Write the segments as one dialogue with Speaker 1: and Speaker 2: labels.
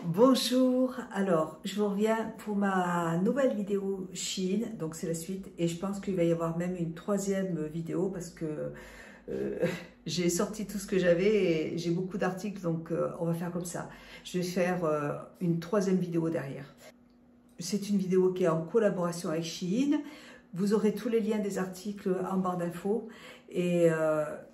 Speaker 1: Bonjour, alors je vous reviens pour ma nouvelle vidéo Shein, donc c'est la suite et je pense qu'il va y avoir même une troisième vidéo parce que j'ai sorti tout ce que j'avais et j'ai beaucoup d'articles, donc on va faire comme ça. Je vais faire une troisième vidéo derrière. C'est une vidéo qui est en collaboration avec Shein. Vous aurez tous les liens des articles en barre d'infos et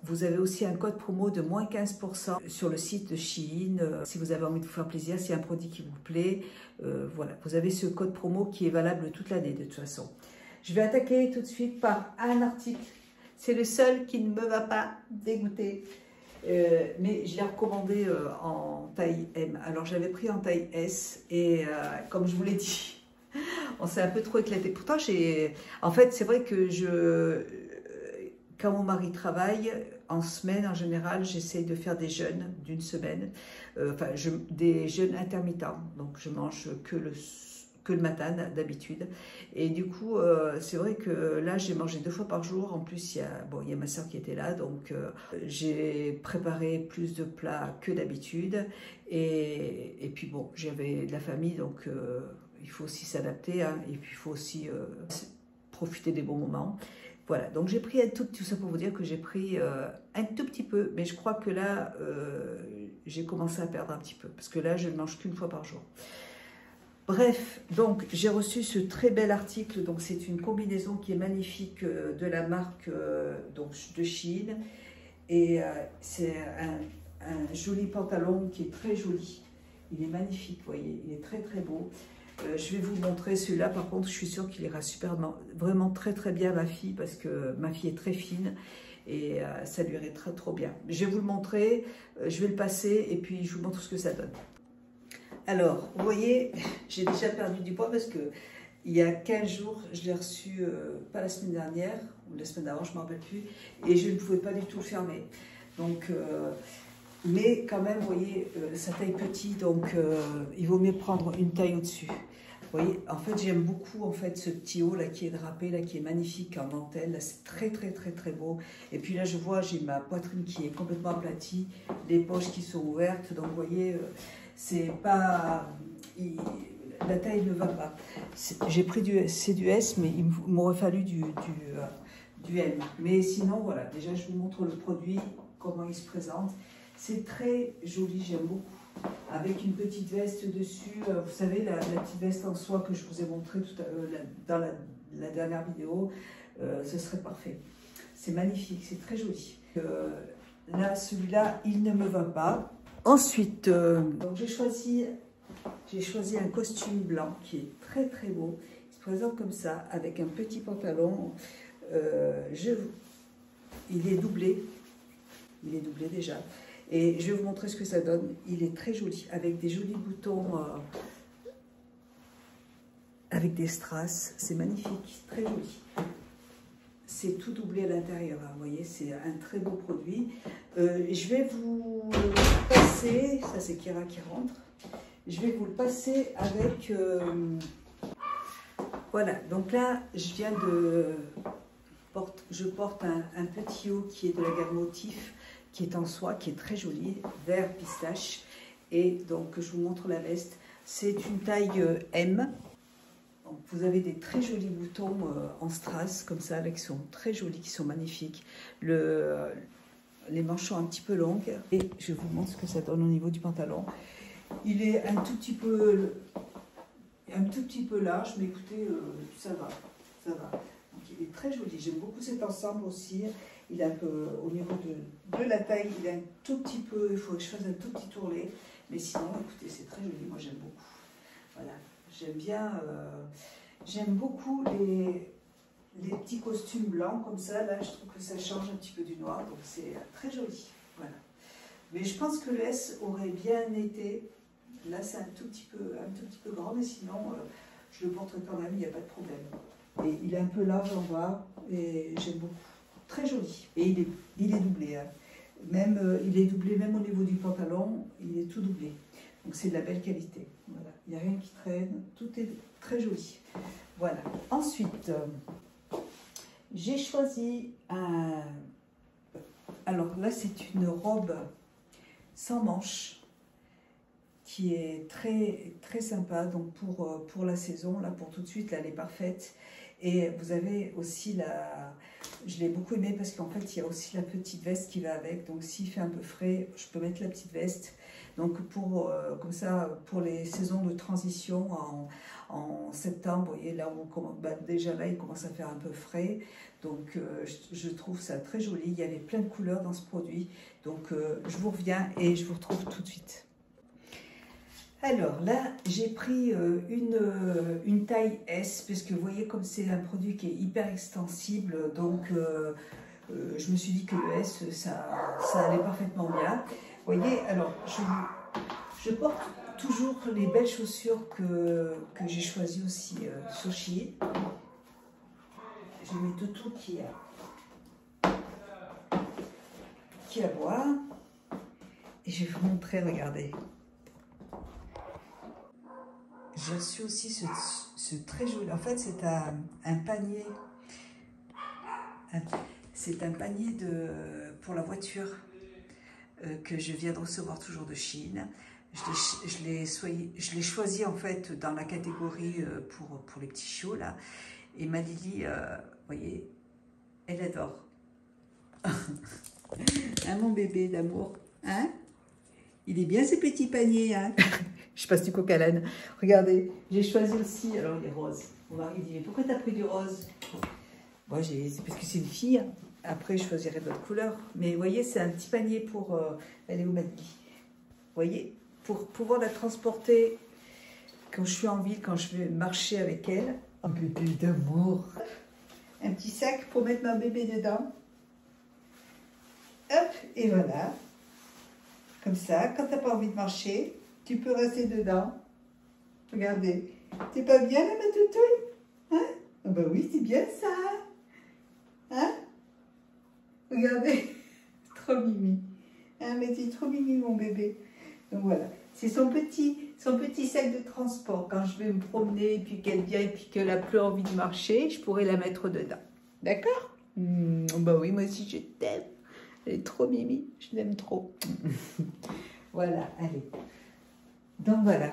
Speaker 1: vous avez aussi un code promo de moins 15% sur le site de Shein. Si vous avez envie de vous faire plaisir, si un produit qui vous plaît, voilà, vous avez ce code promo qui est valable toute l'année de toute façon. Je vais attaquer tout de suite par un article. C'est le seul qui ne me va pas dégoûter. Mais je l'ai recommandé en taille M. Alors j'avais pris en taille S et comme je vous l'ai dit, on s'est un peu trop éclaté. Pourtant, en fait, c'est vrai que quand mon mari travaille, en semaine, en général, j'essaye de faire des jeûnes d'une semaine, des jeûnes intermittents. Donc, je mange que le matin d'habitude. Et du coup, c'est vrai que là, j'ai mangé 2 fois par jour. En plus, il y a ma soeur qui était là, donc j'ai préparé plus de plats que d'habitude. Et puis bon, j'avais de la famille, donc il faut aussi s'adapter, hein, et puis il faut aussi profiter des bons moments. Voilà, donc j'ai pris tout ça pour vous dire que j'ai pris un tout petit peu, mais je crois que là, j'ai commencé à perdre un petit peu, parce que là, je ne mange qu'une fois par jour. Bref, donc j'ai reçu ce très bel article, donc c'est une combinaison qui est magnifique de la marque donc de Shein, et c'est un joli pantalon qui est très joli, il est magnifique, vous voyez, il est très très beau. Je vais vous montrer celui-là, par contre, je suis sûre qu'il ira vraiment très très bien à ma fille, parce que ma fille est très fine et ça lui irait trop bien. Je vais vous le montrer, je vais le passer et puis je vous montre ce que ça donne. Alors, vous voyez, j'ai déjà perdu du poids parce que il y a 15 jours, je l'ai reçu, pas la semaine dernière, ou la semaine d'avant, je ne me rappelle plus, et je ne pouvais pas du tout le fermer. Donc, mais quand même, vous voyez, sa taille petite, donc il vaut mieux prendre une taille au-dessus. Vous voyez, en fait, j'aime beaucoup en fait ce petit haut là qui est drapé, là qui est magnifique en dentelle. Là, c'est très très très très beau. Et puis là, je vois, j'ai ma poitrine qui est complètement aplatie, les poches qui sont ouvertes. Donc, vous voyez, c'est pas, la taille ne va pas. J'ai pris c'est du S, mais il m'aurait fallu du M. Mais sinon, voilà. Déjà, je vous montre le produit, comment il se présente. C'est très joli, j'aime beaucoup. Avec une petite veste dessus, vous savez, la petite veste en soie que je vous ai montré dans la dernière vidéo, ce serait parfait. C'est magnifique, c'est très joli. Là, celui-là, il ne me va pas. Ensuite, donc j'ai choisi un costume blanc qui est très très beau. Il se présente comme ça, avec un petit pantalon. Il est doublé déjà. Et je vais vous montrer ce que ça donne. Il est très joli, avec des jolis boutons, avec des strass. C'est magnifique, très joli. C'est tout doublé à l'intérieur, hein, vous voyez, c'est un très beau produit. Je vais vous passer, ça c'est Kira qui rentre, je vais vous le passer avec, voilà, donc là, je porte un petit haut qui est de la gamme Motif, qui est en soie, qui est très joli, vert pistache. Et donc, je vous montre la veste. C'est une taille M. Donc, vous avez des très jolis boutons en strass, comme ça, là, qui sont très jolis, qui sont magnifiques. Les manches sont un petit peu longues. Et je vous montre ce que ça donne au niveau du pantalon. Il est un tout petit peu large, mais écoutez, ça va. Donc, il est très joli. J'aime beaucoup cet ensemble aussi. Il est un peu, au niveau de la taille, il est un tout petit peu, il faut que je fasse un tout petit tourlet. Mais sinon, écoutez, c'est très joli. Moi, j'aime beaucoup. Voilà. J'aime bien, j'aime beaucoup les petits costumes blancs comme ça. Là, je trouve que ça change un petit peu du noir. Donc, c'est très joli. Voilà. Mais je pense que le S aurait bien été. Là, c'est un tout petit peu grand, mais sinon, je le porterai quand même, il n'y a pas de problème. Et il est un peu large en bas, et j'aime beaucoup. Très joli. Et il est doublé. Hein. Il est doublé même au niveau du pantalon, il est tout doublé. Donc c'est de la belle qualité. Voilà. Il n'y a rien qui traîne, tout est très joli. Voilà. Ensuite, j'ai choisi un... Alors là, c'est une robe sans manches, qui est très sympa. Donc pour la saison, là pour tout de suite, là, elle est parfaite. Et vous avez aussi je l'ai beaucoup aimé parce qu'en fait il y a aussi la petite veste qui va avec. Donc s'il fait un peu frais, je peux mettre la petite veste. Donc comme ça, pour les saisons de transition en septembre, vous voyez là où déjà là il commence à faire un peu frais. Donc je trouve ça très joli. Il y avait plein de couleurs dans ce produit. Donc je vous reviens et je vous retrouve tout de suite. Alors là, j'ai pris une taille S, puisque vous voyez comme c'est un produit qui est hyper extensible, donc je me suis dit que le S, ça allait parfaitement bien. Vous voyez, alors je porte toujours les belles chaussures que j'ai choisies aussi sur Shein. J'ai mes toutous qui à boire. Et je vais vous montrer, regardez. J'ai reçu aussi ce très joli, en fait c'est un panier, c'est un panier pour la voiture que je viens de recevoir toujours de Shein. Je l'ai choisi en fait dans la catégorie pour les petits chiots là. Et ma Lily, vous voyez, elle adore. Hein, mon bébé d'amour, hein? Il est bien ces petits paniers, hein? Je passe du coq à l'âne. Regardez, j'ai choisi aussi, alors les roses. Mon mari dit, mais pourquoi tu as pris du rose? Moi, c'est parce que c'est une fille. Après, je choisirai d'autres couleurs. Mais vous voyez, c'est un petit panier pour... elle est où, Madeleine? Vous voyez, pour pouvoir la transporter quand je suis en ville, quand je vais marcher avec elle. Un bébé d'amour. Un petit sac pour mettre ma bébé dedans. Hop, et voilà. Comme ça, quand tu n'as pas envie de marcher, tu peux rester dedans. Regardez. C'est pas bien, là, ma toutouille? Hein? Ah bah oui, c'est bien ça. Hein? Regardez. Trop mimi. Hein, mais c'est trop mimi, mon bébé. Donc voilà. C'est son petit sac de transport. Quand je vais me promener, et puis qu'elle vient, et puis qu'elle n'a plus envie de marcher, je pourrais la mettre dedans. D'accord? Bah oui, moi aussi, je t'aime. Elle est trop mimi. Je l'aime trop. Voilà, allez. Donc voilà,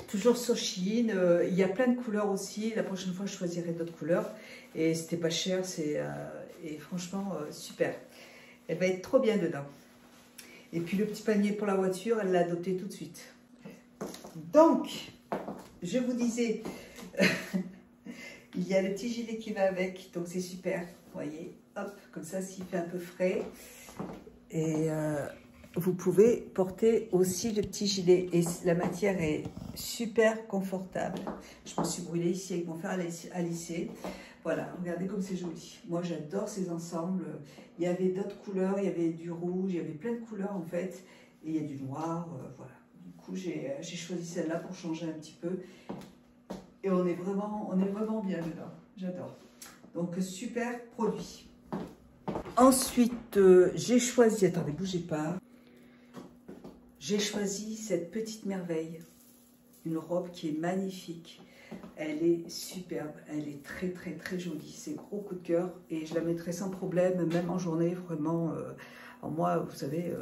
Speaker 1: toujours sur Shein, il y a plein de couleurs aussi. La prochaine fois, je choisirai d'autres couleurs. Et c'était pas cher, et franchement, super. Elle va être trop bien dedans. Et puis le petit panier pour la voiture, elle l'a adopté tout de suite. Donc, je vous disais, il y a le petit gilet qui va avec, donc c'est super. Vous voyez, hop, comme ça, s'il fait un peu frais. Et... vous pouvez porter aussi le petit gilet et la matière est super confortable. Je me suis brûlée ici avec mon fer à lisser. Voilà, regardez comme c'est joli. Moi, j'adore ces ensembles. Il y avait d'autres couleurs, il y avait du rouge, il y avait plein de couleurs en fait. Et il y a du noir, voilà. Du coup, j'ai choisi celle-là pour changer un petit peu. Et on est vraiment bien dedans. J'adore. Donc, super produit. Ensuite, j'ai choisi... Attendez, bougez pas. J'ai choisi cette petite merveille, une robe qui est magnifique. Elle est superbe, elle est très jolie. C'est gros coup de cœur et je la mettrai sans problème, même en journée, vraiment. En moi, vous savez,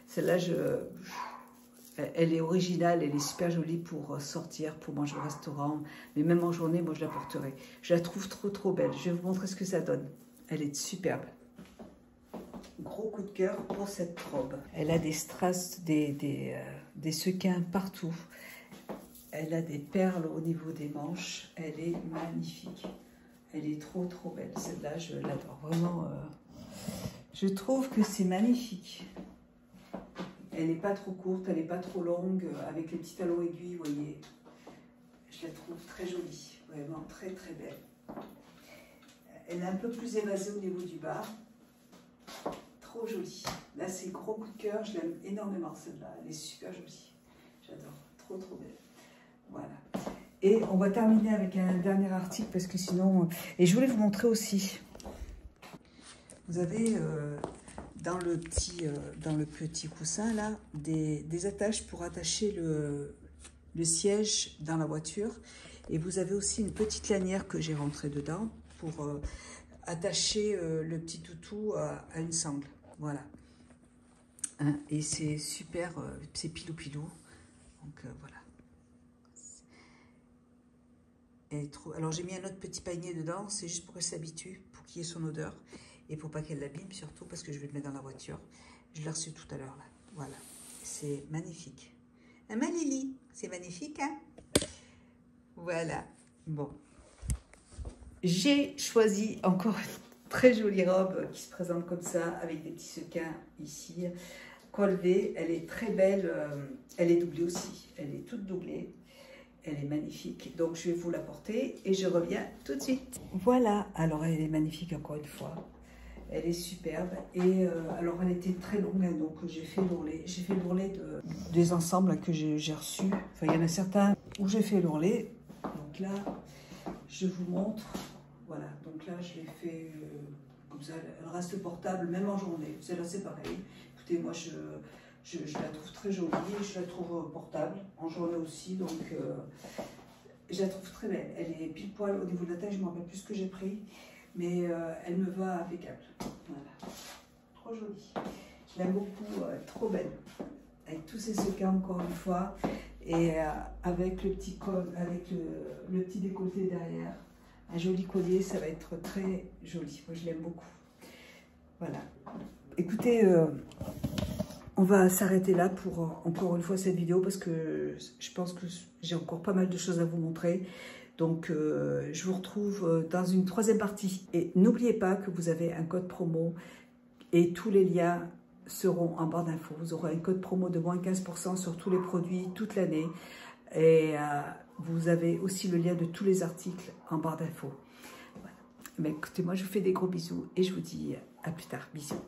Speaker 1: celle-là, elle est originale, elle est super jolie pour sortir, pour manger au restaurant. Mais même en journée, moi, je la porterai. Je la trouve trop belle. Je vais vous montrer ce que ça donne. Elle est superbe. Gros coup de cœur pour cette robe. Elle a des strass, des sequins partout. Elle a des perles au niveau des manches. Elle est magnifique. Elle est trop belle. Celle-là, je l'adore. Vraiment, je trouve que c'est magnifique. Elle n'est pas trop courte, elle n'est pas trop longue. Avec les petits talons aiguilles, vous voyez. Je la trouve très jolie. Vraiment très belle. Elle est un peu plus évasée au niveau du bas. Trop jolie. Là, c'est gros coup de cœur. Je l'aime énormément, celle-là. Elle est super jolie. J'adore. Trop belle. Voilà. Et on va terminer avec un dernier article parce que sinon... Et je voulais vous montrer aussi. Vous avez dans le petit coussin, là, des attaches pour attacher le siège dans la voiture. Et vous avez aussi une petite lanière que j'ai rentrée dedans pour attacher le petit toutou à une sangle. Voilà. hein, et c'est super, c'est pilou-pilou. Donc voilà. Elle est trop... Alors j'ai mis un autre petit panier dedans, c'est juste pour qu'elle s'habitue, pour qu'il y ait son odeur. Et pour pas qu'elle l'abîme, surtout parce que je vais le mettre dans la voiture. Je l'ai reçu tout à l'heure là. Voilà. C'est magnifique. Ah, ma Lily, c'est magnifique, hein? Voilà. Bon. J'ai choisi encore une très jolie robe qui se présente comme ça, avec des petits sequins ici. Col V, elle est très belle. Elle est doublée aussi. Elle est toute doublée. Elle est magnifique. Donc, je vais vous la porter et je reviens tout de suite. Voilà. Alors, elle est magnifique encore une fois. Elle est superbe. Et alors, elle était très longue. Hein, donc, j'ai fait l'ourlet. J'ai fait l'ourlet des ensembles que j'ai reçus. Enfin, il y en a certains où j'ai fait l'ourlet. Donc là, je vous montre. Voilà. Donc là, je l'ai fait comme ça. Elle reste portable, même en journée. Celle-là, c'est pareil. Écoutez, moi, je la trouve très jolie, je la trouve portable, en journée aussi, donc je la trouve très belle. Elle est pile poil au niveau de la taille, je ne me rappelle plus ce que j'ai pris, mais elle me va impeccable. Voilà, trop jolie. Je l'aime beaucoup, trop belle. Avec tous ces sequins encore une fois, et avec le petit col, avec le petit décolleté derrière, un joli collier, ça va être très joli. Moi, je l'aime beaucoup. Voilà. Écoutez, on va s'arrêter là pour encore une fois cette vidéo parce que je pense que j'ai encore pas mal de choses à vous montrer. Donc, je vous retrouve dans une troisième partie. Et n'oubliez pas que vous avez un code promo et tous les liens seront en barre d'infos. Vous aurez un code promo de moins 15% sur tous les produits toute l'année. Et vous avez aussi le lien de tous les articles en barre d'infos. Voilà. Mais écoutez, moi je vous fais des gros bisous et je vous dis à plus tard. Bisous.